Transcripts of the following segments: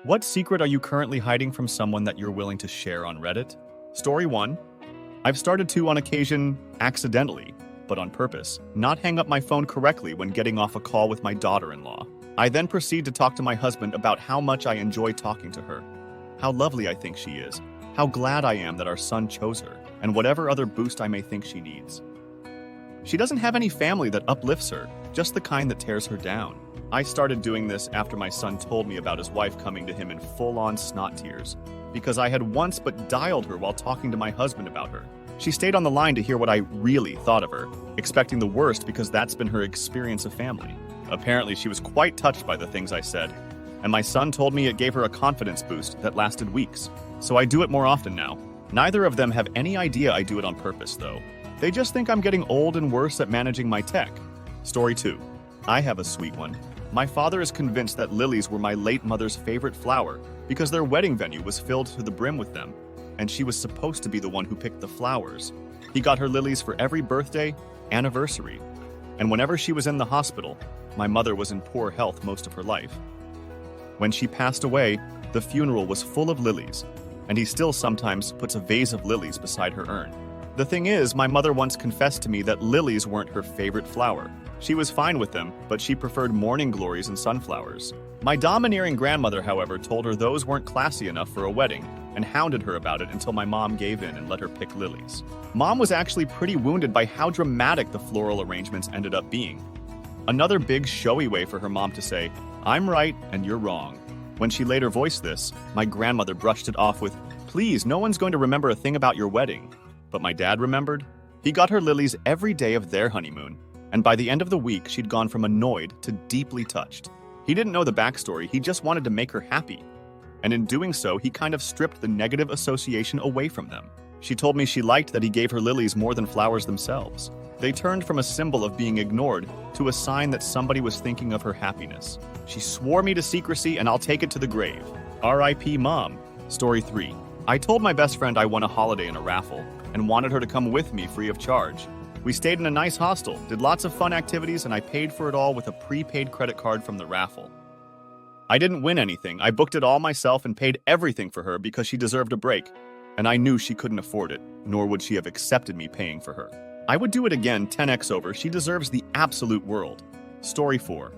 What secret are you currently hiding from someone that you're willing to share on Reddit? Story 1. I've started to, on occasion, accidentally, but on purpose, not hang up my phone correctly when getting off a call with my daughter-in-law. I then proceed to talk to my husband about how much I enjoy talking to her, how lovely I think she is, how glad I am that our son chose her, and whatever other boost I may think she needs. She doesn't have any family that uplifts her, just the kind that tears her down. I started doing this after my son told me about his wife coming to him in full-on snot tears, because I had once but dialed her while talking to my husband about her. She stayed on the line to hear what I really thought of her, expecting the worst because that's been her experience of family. Apparently, she was quite touched by the things I said, and my son told me it gave her a confidence boost that lasted weeks. So I do it more often now. Neither of them have any idea I do it on purpose, though. They just think I'm getting old and worse at managing my tech. Story 2. I have a sweet one. My father is convinced that lilies were my late mother's favorite flower because their wedding venue was filled to the brim with them, and she was supposed to be the one who picked the flowers. He got her lilies for every birthday, anniversary, and whenever she was in the hospital, my mother was in poor health most of her life. When she passed away, the funeral was full of lilies, and he still sometimes puts a vase of lilies beside her urn. The thing is, my mother once confessed to me that lilies weren't her favorite flower. She was fine with them, but she preferred morning glories and sunflowers. My domineering grandmother, however, told her those weren't classy enough for a wedding, and hounded her about it until my mom gave in and let her pick lilies. Mom was actually pretty wounded by how dramatic the floral arrangements ended up being. Another big showy way for her mom to say, "I'm right and you're wrong." When she later voiced this, my grandmother brushed it off with, "Please, no one's going to remember a thing about your wedding." But my dad remembered. He got her lilies every day of their honeymoon, and by the end of the week, she'd gone from annoyed to deeply touched. He didn't know the backstory, he just wanted to make her happy. And in doing so, he kind of stripped the negative association away from them. She told me she liked that he gave her lilies more than flowers themselves. They turned from a symbol of being ignored to a sign that somebody was thinking of her happiness. She swore me to secrecy, and I'll take it to the grave. R.I.P. Mom. Story 3. I told my best friend I won a holiday in a raffle and wanted her to come with me free of charge. We stayed in a nice hostel, did lots of fun activities, and I paid for it all with a prepaid credit card from the raffle. I didn't win anything. I booked it all myself and paid everything for her because she deserved a break, and I knew she couldn't afford it, nor would she have accepted me paying for her. I would do it again 10x over. She deserves the absolute world. Story 4.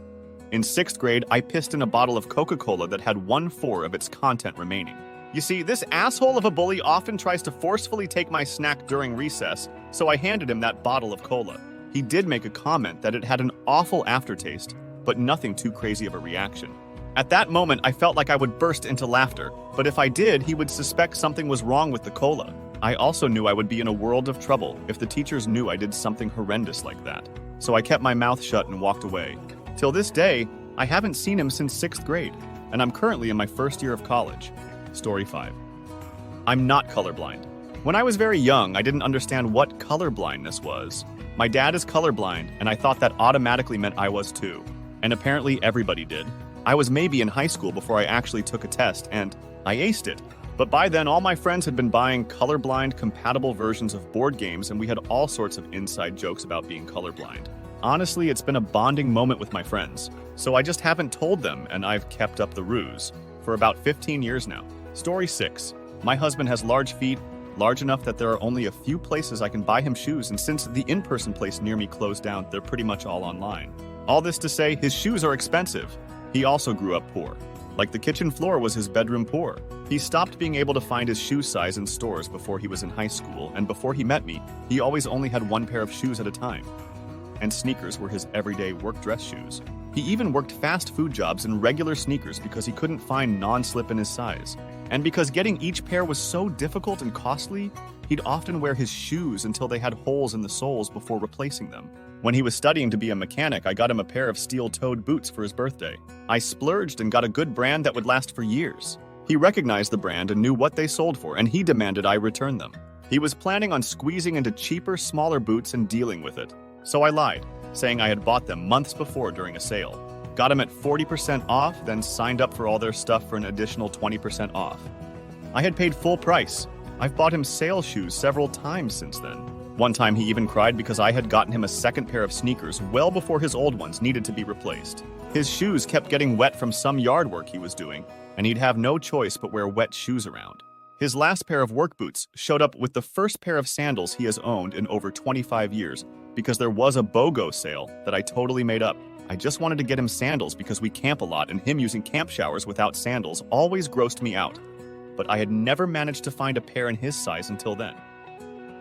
In 6th grade, I pissed in a bottle of Coca-Cola that had 1/4 of its content remaining. You see, this asshole of a bully often tries to forcefully take my snack during recess, so I handed him that bottle of cola. He did make a comment that it had an awful aftertaste, but nothing too crazy of a reaction. At that moment, I felt like I would burst into laughter, but if I did, he would suspect something was wrong with the cola. I also knew I would be in a world of trouble if the teachers knew I did something horrendous like that. So I kept my mouth shut and walked away. Till this day, I haven't seen him since 6th grade, and I'm currently in my 1st year of college. Story 5. I'm not colorblind. When I was very young, I didn't understand what colorblindness was. My dad is colorblind, and I thought that automatically meant I was too. And apparently everybody did. I was maybe in high school before I actually took a test, and I aced it. But by then, all my friends had been buying colorblind-compatible versions of board games, and we had all sorts of inside jokes about being colorblind. Honestly, it's been a bonding moment with my friends, so I just haven't told them, and I've kept up the ruse for about 15 years now. Story 6. My husband has large feet, large enough that there are only a few places I can buy him shoes, and since the in-person place near me closed down, they're pretty much all online. All this to say, his shoes are expensive. He also grew up poor. Like the kitchen floor was his bedroom poor. He stopped being able to find his shoe size in stores before he was in high school, and before he met me, he always only had one pair of shoes at a time. And sneakers were his everyday work dress shoes. He even worked fast food jobs in regular sneakers because he couldn't find non-slip in his size. And because getting each pair was so difficult and costly, he'd often wear his shoes until they had holes in the soles before replacing them. When he was studying to be a mechanic, I got him a pair of steel-toed boots for his birthday. I splurged and got a good brand that would last for years. He recognized the brand and knew what they sold for, and he demanded I return them. He was planning on squeezing into cheaper, smaller boots and dealing with it. So I lied, saying I had bought them months before during a sale. Got them at 40% off, then signed up for all their stuff for an additional 20% off. I had paid full price. I've bought him sale shoes several times since then. One time he even cried because I had gotten him a second pair of sneakers well before his old ones needed to be replaced. His shoes kept getting wet from some yard work he was doing, and he'd have no choice but wear wet shoes around. His last pair of work boots showed up with the first pair of sandals he has owned in over 25 years because there was a BOGO sale that I totally made up. I just wanted to get him sandals because we camp a lot, and him using camp showers without sandals always grossed me out. But I had never managed to find a pair in his size until then.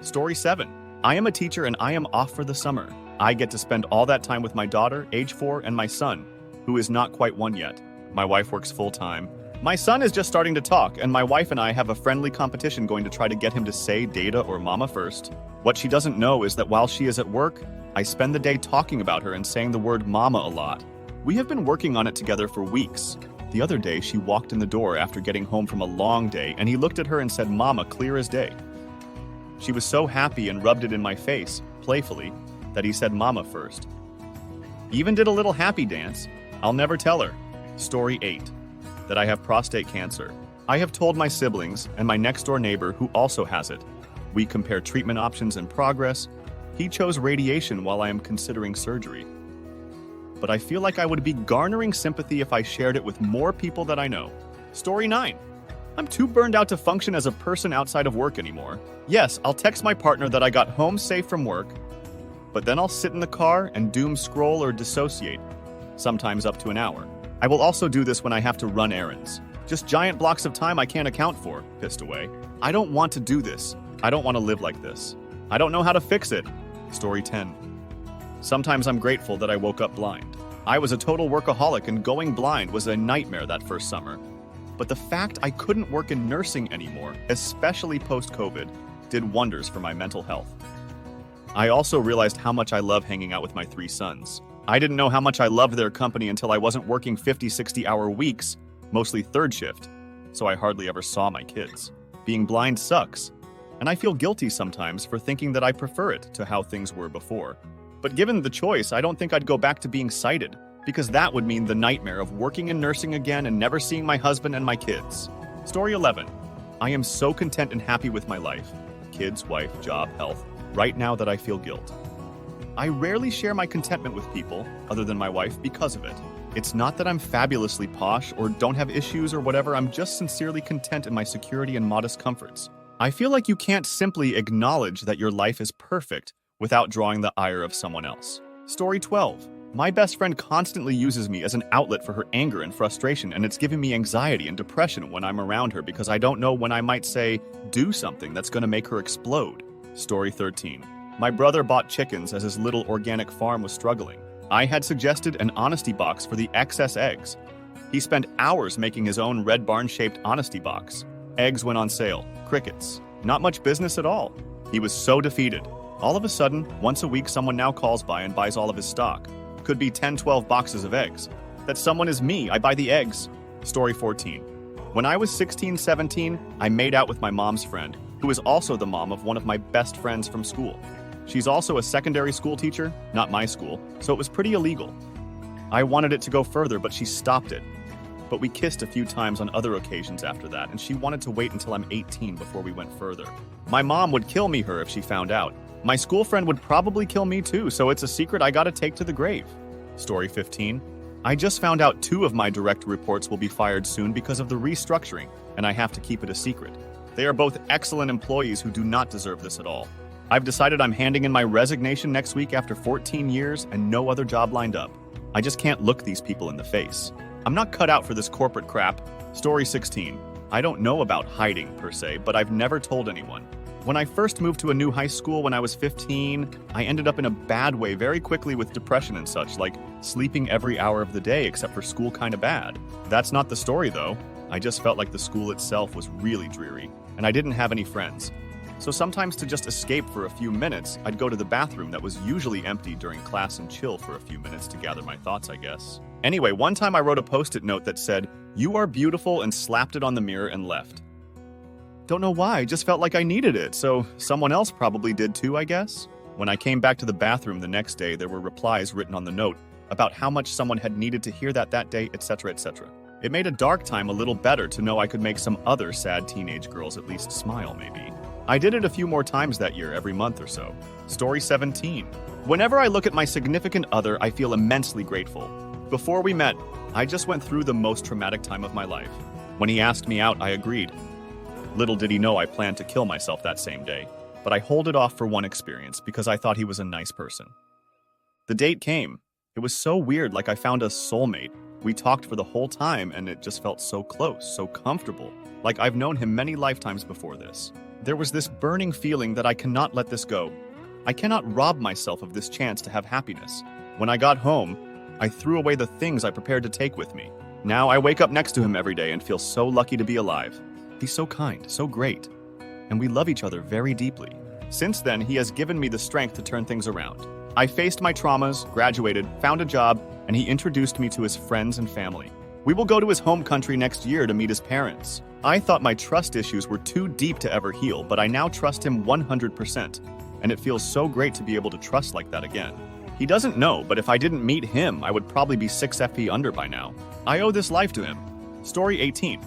Story 7. I am a teacher and I am off for the summer. I get to spend all that time with my daughter, age 4, and my son, who is not quite 1 yet. My wife works full-time. My son is just starting to talk, and my wife and I have a friendly competition going to try to get him to say data or mama first. What she doesn't know is that while she is at work, I spend the day talking about her and saying the word mama a lot. We have been working on it together for weeks. The other day, she walked in the door after getting home from a long day, and he looked at her and said mama clear as day. She was so happy and rubbed it in my face, playfully, that he said mama first. Even did a little happy dance. I'll never tell her. Story 8. That I have prostate cancer. I have told my siblings and my next-door neighbor who also has it. We compare treatment options and progress. He chose radiation while I am considering surgery. But I feel like I would be garnering sympathy if I shared it with more people that I know. Story 9. I'm too burned out to function as a person outside of work anymore. Yes, I'll text my partner that I got home safe from work, but then I'll sit in the car and doom scroll or dissociate, sometimes up to an hour. I will also do this when I have to run errands. Just giant blocks of time I can't account for, pissed away. I don't want to do this. I don't want to live like this. I don't know how to fix it. Story 10. Sometimes I'm grateful that I woke up blind. I was a total workaholic and going blind was a nightmare that first summer. But the fact I couldn't work in nursing anymore, especially post-COVID, did wonders for my mental health. I also realized how much I love hanging out with my 3 sons. I didn't know how much I loved their company until I wasn't working 50, 60-hour weeks, mostly third shift, so I hardly ever saw my kids. Being blind sucks, and I feel guilty sometimes for thinking that I prefer it to how things were before. But given the choice, I don't think I'd go back to being sighted, because that would mean the nightmare of working in nursing again and never seeing my husband and my kids. Story 11. I am so content and happy with my life. Kids, wife, job, health. Right now that I feel guilt. I rarely share my contentment with people, other than my wife, because of it. It's not that I'm fabulously posh or don't have issues or whatever, I'm just sincerely content in my security and modest comforts. I feel like you can't simply acknowledge that your life is perfect without drawing the ire of someone else. Story 12. My best friend constantly uses me as an outlet for her anger and frustration, and it's giving me anxiety and depression when I'm around her because I don't know when I might say, do something that's going to make her explode. Story 13. My brother bought chickens as his little organic farm was struggling. I had suggested an honesty box for the excess eggs. He spent hours making his own red barn-shaped honesty box. Eggs went on sale. Crickets. Not much business at all. He was so defeated. All of a sudden, once a week someone now calls by and buys all of his stock. Could be 10, 12 boxes of eggs. That someone is me. I buy the eggs. Story 14. When I was 16, 17, I made out with my mom's friend, who is also the mom of one of my best friends from school. She's also a secondary school teacher, not my school, so it was pretty illegal. I wanted it to go further, but she stopped it. But we kissed a few times on other occasions after that, and she wanted to wait until I'm 18 before we went further. My mom would kill me if she found out. My school friend would probably kill me too, so it's a secret I gotta take to the grave. Story 15. I just found out 2 of my direct reports will be fired soon because of the restructuring, and I have to keep it a secret. They are both excellent employees who do not deserve this at all. I've decided I'm handing in my resignation next week after 14 years and no other job lined up. I just can't look these people in the face. I'm not cut out for this corporate crap. Story 16. I don't know about hiding per se, but I've never told anyone. When I first moved to a new high school when I was 15, I ended up in a bad way very quickly with depression and such, like sleeping every hour of the day except for school kinda bad. That's not the story though. I just felt like the school itself was really dreary, and I didn't have any friends. So sometimes to just escape for a few minutes, I'd go to the bathroom that was usually empty during class and chill for a few minutes to gather my thoughts, I guess. Anyway, one time I wrote a post-it note that said, "You are beautiful," and slapped it on the mirror and left. Don't know why, I just felt like I needed it, so someone else probably did too, I guess. When I came back to the bathroom the next day, there were replies written on the note about how much someone had needed to hear that day, etc., etc. It made a dark time a little better to know I could make some other sad teenage girls at least smile, maybe. I did it a few more times that year, every month or so. Story 17. Whenever I look at my significant other, I feel immensely grateful. Before we met, I just went through the most traumatic time of my life. When he asked me out, I agreed. Little did he know I planned to kill myself that same day, but I hold it off for one experience because I thought he was a nice person. The date came. It was so weird, like I found a soulmate. We talked for the whole time and it just felt so close, so comfortable, like I've known him many lifetimes before this. There was this burning feeling that I cannot let this go. I cannot rob myself of this chance to have happiness. When I got home, I threw away the things I prepared to take with me. Now I wake up next to him every day and feel so lucky to be alive. He's so kind, so great, and we love each other very deeply. Since then, he has given me the strength to turn things around. I faced my traumas, graduated, found a job, and he introduced me to his friends and family. We will go to his home country next year to meet his parents. I thought my trust issues were too deep to ever heal, but I now trust him 100%, and it feels so great to be able to trust like that again. He doesn't know, but if I didn't meet him, I would probably be 6 FP under by now. I owe this life to him. Story 18.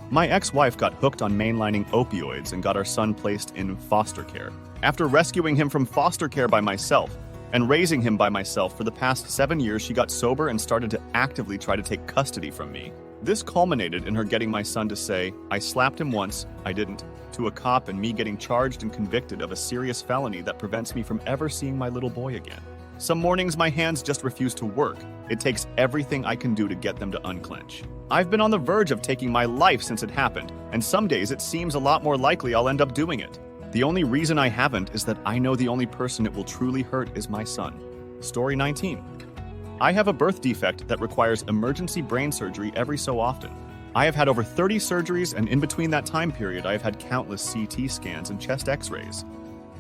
My ex-wife got hooked on mainlining opioids and got our son placed in foster care. After rescuing him from foster care by myself and raising him by myself for the past 7 years, she got sober and started to actively try to take custody from me. This culminated in her getting my son to say, "I slapped him once, I didn't," to a cop, and me getting charged and convicted of a serious felony that prevents me from ever seeing my little boy again. Some mornings my hands just refuse to work. It takes everything I can do to get them to unclench. I've been on the verge of taking my life since it happened, and some days it seems a lot more likely I'll end up doing it. The only reason I haven't is that I know the only person it will truly hurt is my son. Story 19. I have a birth defect that requires emergency brain surgery every so often. I have had over 30 surgeries, and in between that time period, I have had countless CT scans and chest x-rays.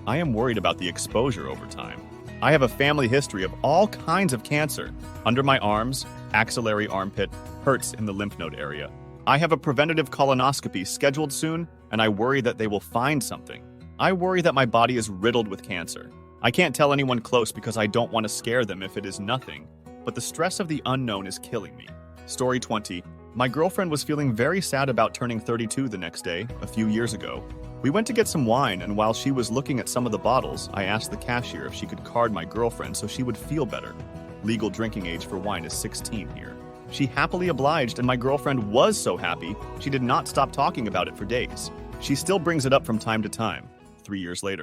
I am worried about the exposure over time. I have a family history of all kinds of cancer. Under my arms, axillary armpit, hurts in the lymph node area. I have a preventative colonoscopy scheduled soon, and I worry that they will find something. I worry that my body is riddled with cancer. I can't tell anyone close because I don't want to scare them if it is nothing, but the stress of the unknown is killing me. Story 20. My girlfriend was feeling very sad about turning 32 the next day, a few years ago. We went to get some wine, and while she was looking at some of the bottles, I asked the cashier if she could card my girlfriend so she would feel better. Legal drinking age for wine is 16 here. She happily obliged, and my girlfriend was so happy, she did not stop talking about it for days. She still brings it up from time to time, 3 years later.